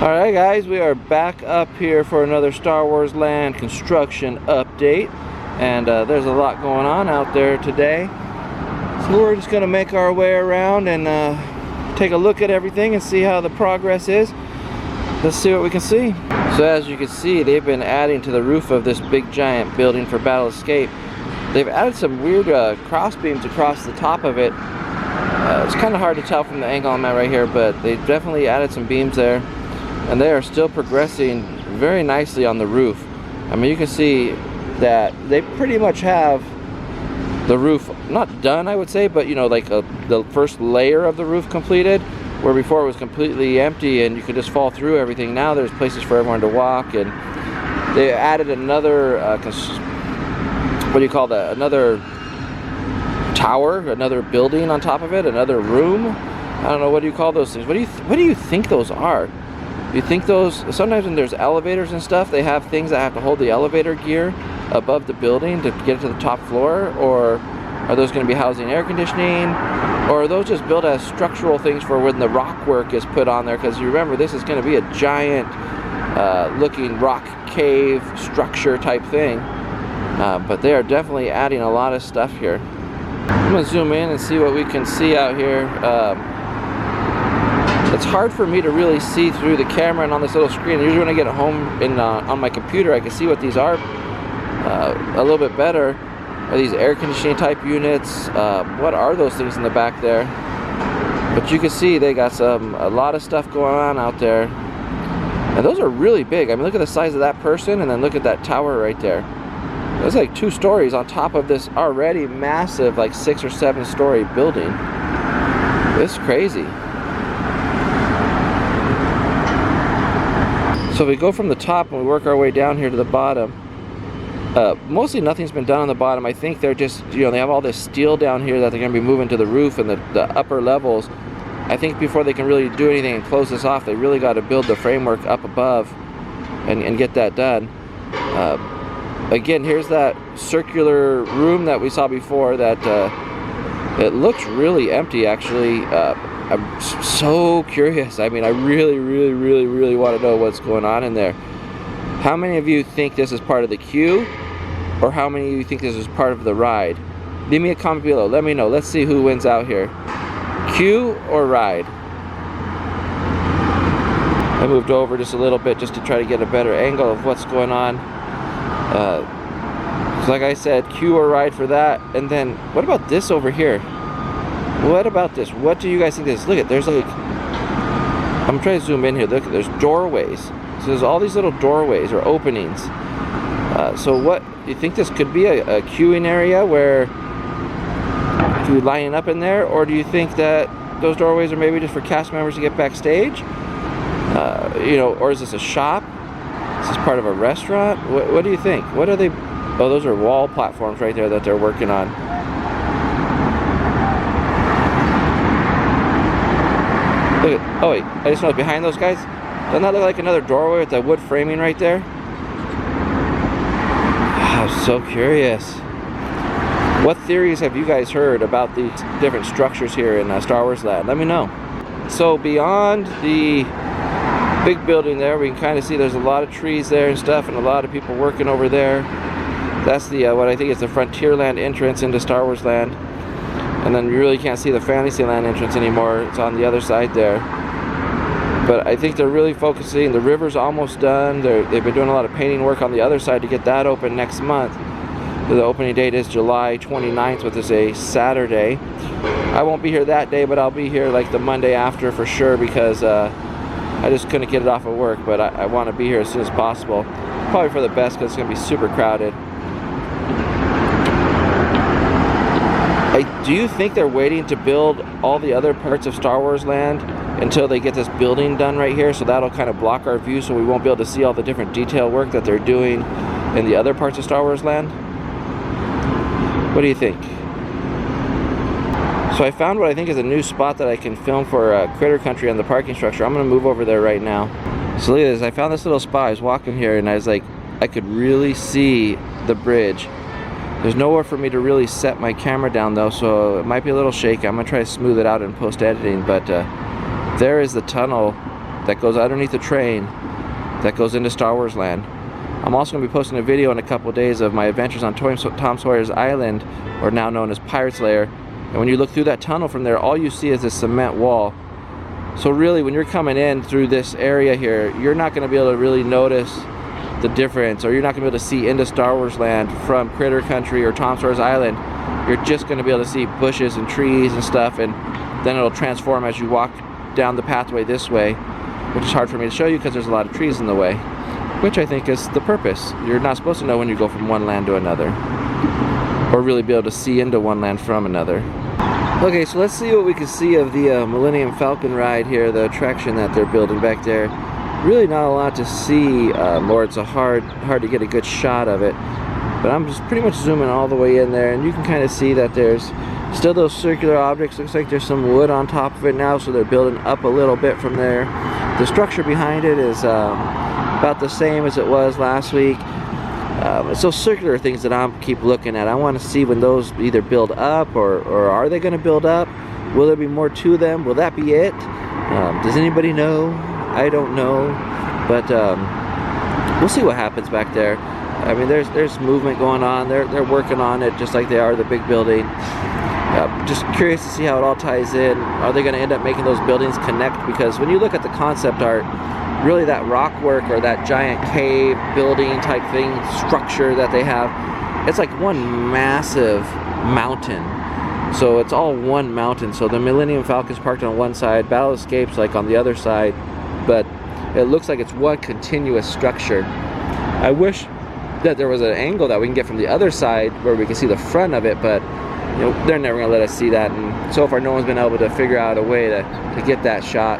Alright guys, we are back up here for another Star Wars Land construction update, and there's a lot going on out there today, so we're just going to make our way around and take a look at everything and see how the progress is. Let's see what we can see. So as you can see, they've been adding to the roof of this big giant building for Battle Escape. They've added some weird cross beams across the top of it. It's kind of hard to tell from the angle I'm at right here, but they definitely added some beams there. And they are still progressing very nicely on the roof. I mean, you can see that they pretty much have the roof not done, I would say, but you know, like the first layer of the roof completed, where before it was completely empty and you could just fall through everything. Now there's places for everyone to walk, and they added another what do you call that, another tower, another building on top of it, another room. I don't know, what do you call those things? What do you think those are? You think those, sometimes when there's elevators and stuff, they have things that have to hold the elevator gear above the building to get it to the top floor? Or are those going to be housing air conditioning? Or are those just built as structural things for when the rock work is put on there? Because you remember, this is going to be a giant looking rock cave structure type thing. But they are definitely adding a lot of stuff here. I'm going to zoom in and see what we can see out here. It's hard for me to really see through the camera and on this little screen. Usually when I get it home on my computer, I can see what these are a little bit better. Are these air conditioning type units? What are those things in the back there? But you can see they got a lot of stuff going on out there. And those are really big. I mean, look at the size of that person, and then look at that tower right there. That's like 2 stories on top of this already massive, like 6 or 7 story building. It's crazy. So if we go from the top and we work our way down here to the bottom, mostly nothing's been done on the bottom. I think they're just, you know, they have all this steel down here that they're going to be moving to the roof and the upper levels. I think before they can really do anything and close this off, they really got to build the framework up above and get that done. Again, here's that circular room that we saw before that it looks really empty, actually. I'm so curious. I mean, I really want to know what's going on in there. How many of you think this is part of the queue, or how many of you think this is part of the ride? Leave me a comment below. Let me know. Let's see who wins out here. Queue or ride? I moved over just a little bit just to try to get a better angle of what's going on. So like I said, queue or ride for that. And then, what about this over here? What about this? What do you guys think this is? Look at, there's like, I'm trying to zoom in here. Look, there's doorways. So there's all these little doorways or openings. So what, you think this could be a queuing area where you line up in there? Or do you think that those doorways are maybe just for cast members to get backstage? You know, or is this a shop? Is this part of a restaurant? What do you think? What are they? Oh, those are wall platforms right there that they're working on. Look at, oh wait, I just noticed behind those guys, doesn't that look like another doorway with the wood framing right there? I'm so curious. What theories have you guys heard about these different structures here in Star Wars Land? Let me know. So beyond the big building there, we can kind of see there's a lot of trees there and stuff, and a lot of people working over there. That's the what I think is the Frontierland entrance into Star Wars Land. And then you really can't see the Fantasyland entrance anymore. It's on the other side there. But I think they're really focusing. The river's almost done. They've been doing a lot of painting work on the other side to get that open next month. The opening date is July 29th, which is a Saturday. I won't be here that day, but I'll be here like the Monday after for sure, because I just couldn't get it off of work. But I want to be here as soon as possible. Probably for the best, because it's going to be super crowded. Do you think they're waiting to build all the other parts of Star Wars Land until they get this building done right here, so that'll kind of block our view, so we won't be able to see all the different detail work that they're doing in the other parts of Star Wars Land? What do you think? So I found what I think is a new spot that I can film for Critter Country on the parking structure. I'm going to move over there right now. So look at this. I found this little spot. I was walking here and I was like, I could really see the bridge. There's nowhere for me to really set my camera down though, so it might be a little shaky. I'm gonna try to smooth it out in post-editing, but there is the tunnel that goes underneath the train that goes into Star Wars Land. I'm also going to be posting a video in a couple of days of my adventures on Tom Sawyer's Island, or now known as Pirate's Lair. And when you look through that tunnel from there, all you see is this cement wall. So really, when you're coming in through this area here, you're not going to be able to really notice the difference, or you're not going to be able to see into Star Wars Land from Critter Country or Tom Sawyer's Island. You're just going to be able to see bushes and trees and stuff, and then it'll transform as you walk down the pathway this way, which is hard for me to show you because there's a lot of trees in the way, which I think is the purpose. You're not supposed to know when you go from one land to another, or really be able to see into one land from another. Okay, so let's see what we can see of the Millennium Falcon ride here, the attraction that they're building back there. Really not a lot to see, or it's hard to get a good shot of it. But I'm just pretty much zooming all the way in there, and you can kind of see that there's still those circular objects. Looks like there's some wood on top of it now, so they're building up a little bit from there. The structure behind it is about the same as it was last week. It's those circular things that I keep looking at. I want to see when those either build up, or are they going to build up? Will there be more to them? Will that be it? Does anybody know? I don't know, but we'll see what happens back there. I mean, there's movement going on. They're working on it just like they are the big building. Just curious to see how it all ties in. Are they going to end up making those buildings connect? Because when you look at the concept art, really that rock work, or that giant cave building type thing, structure that they have, it's like one massive mountain. So it's all one mountain. So the Millennium Falcon's parked on one side, Battle Escape's like on the other side, but it looks like it's one continuous structure. I wish that there was an angle that we can get from the other side where we can see the front of it, but you know, they're never going to let us see that, and so far no one's been able to figure out a way to get that shot.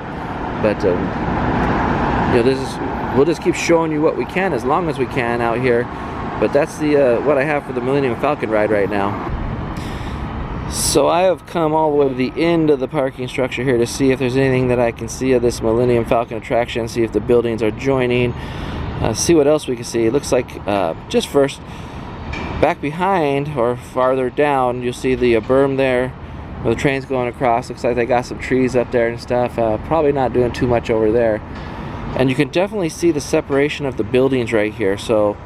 But you know, we'll just keep showing you what we can as long as we can out here. But that's the what I have for the Millennium Falcon ride right now. So I have come all the way to the end of the parking structure here to see if there's anything that I can see of this Millennium Falcon attraction, see if the buildings are joining, see what else we can see. It looks like just first, back behind or farther down, you'll see the berm there where the train's going across. Looks like they got some trees up there and stuff. Probably not doing too much over there. And you can definitely see the separation of the buildings right here. So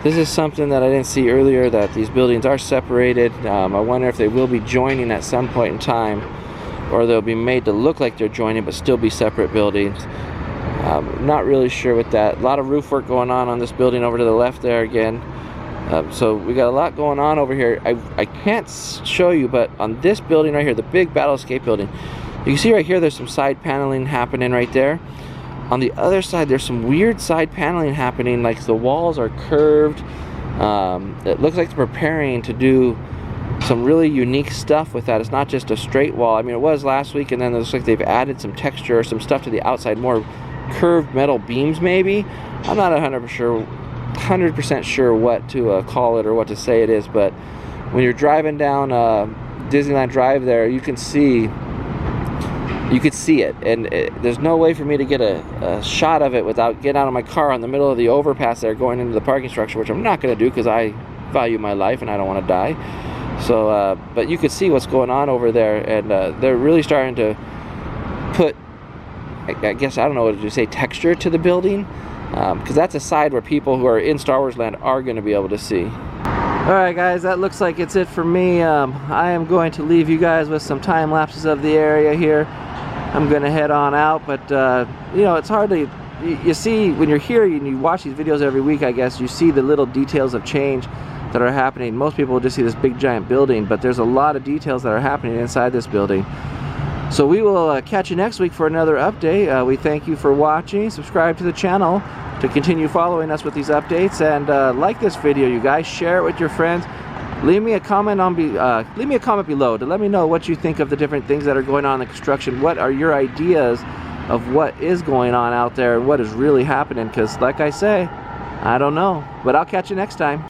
this is something that I didn't see earlier, that these buildings are separated. I wonder if they will be joining at some point in time, or they'll be made to look like they're joining but still be separate buildings. Not really sure with that. A lot of roof work going on this building over to the left there again. So we got a lot going on over here. I can't show you, but on this building right here, the big Battle Escape building, you can see right here there's some side paneling happening right there. On the other side, there's some weird side paneling happening, like the walls are curved. It looks like they're preparing to do some really unique stuff with that. It's not just a straight wall. I mean, it was last week, and then it looks like they've added some texture or some stuff to the outside, more curved metal beams maybe. I'm not 100% sure what to call it or what to say it is, but when you're driving down Disneyland Drive there, you could see it, and there's no way for me to get a shot of it without getting out of my car in the middle of the overpass there going into the parking structure, which I'm not going to do because I value my life and I don't want to die. So but you could see what's going on over there, and they're really starting to put, I guess, I don't know what to say, texture to the building, because that's a side where people who are in Star Wars Land are going to be able to see. Alright guys, that looks like it's it for me. I am going to leave you guys with some time lapses of the area here. I'm going to head on out, but you know, it's hard to, you see, when you're here and you watch these videos every week, I guess, you see the little details of change that are happening. Most people will just see this big giant building, but there's a lot of details that are happening inside this building. So we will catch you next week for another update. We thank you for watching. Subscribe to the channel to continue following us with these updates, and like this video, you guys. Share it with your friends. Leave me a comment below to let me know what you think of the different things that are going on in the construction. What are your ideas of what is going on out there and what is really happening? Because like I say, I don't know, but I'll catch you next time.